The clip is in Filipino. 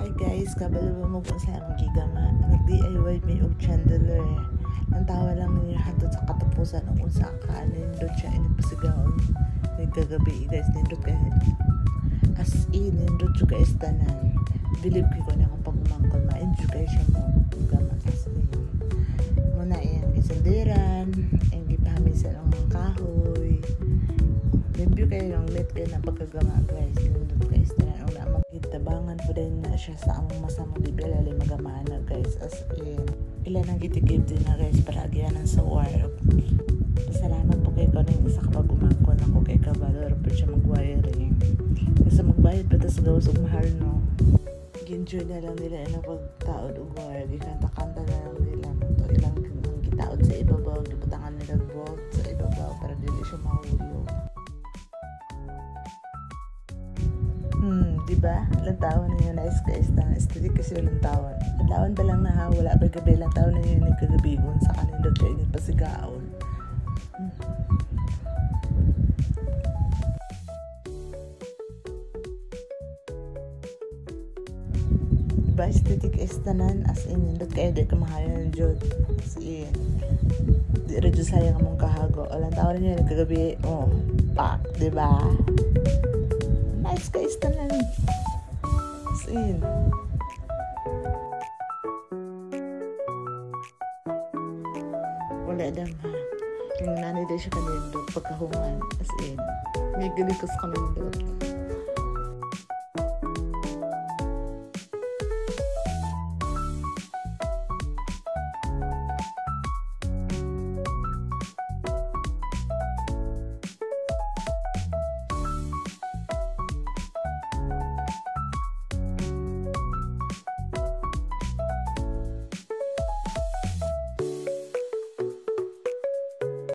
Hi guys, kabalo mo kung saan ang gigama. Nag-DIY may og chandelier. Ang tawa lang ninyo hatod sa katapusan ang unsa ka nindot siya inipasigaon. Nagkagabi guys, nindot ka. As in, nindot siya ka istanan. Believe ko na kung pagumangkol, ma-enjoy kayo siya mo. Gama as in. Muna yung isandiran, yung gipahamisan ang mga kahoy. Review kayo ng net kayo na pagkagama guys. Nindot ka istanan. Ang namang tabangan po din na siya sa among masamang bibel ali magamana guys, as in ilan ang gitigib din na guys para agyanan sa war. Pasalamat po kay ko na yung isa kapag umangkon ako kay kabalor po siya mag-wiring kasi magbayad pa sa gawas og mahal no. Ginjoy na lang nila ilang pagtaod og wire, gikanta-kanta na lang nila to ilang gitaod sa ibabaw, gibutangan nila bolt sa ibabaw para dili siya mahulog. Diba? Lantawan ninyo na iska-ista na aesthetic kasi walang tawan. Lantawan ba lang na ha? Wala pa gabi. Lantawan ninyo yung nagkagabigon sa kanindot kayo nagpasigaon. Diba? Aesthetic istanan as in nindot kayo di kamahayan ng Diyod. As in di rin Diyos sayang among kahago. O lantawan ninyo yung nagkagabi. Oh, pak. Diba? Nice guys tanan. As in. Wala dam ha. Yung nanay din siya kanindot pagkahungan. As in. May galikos kanindot.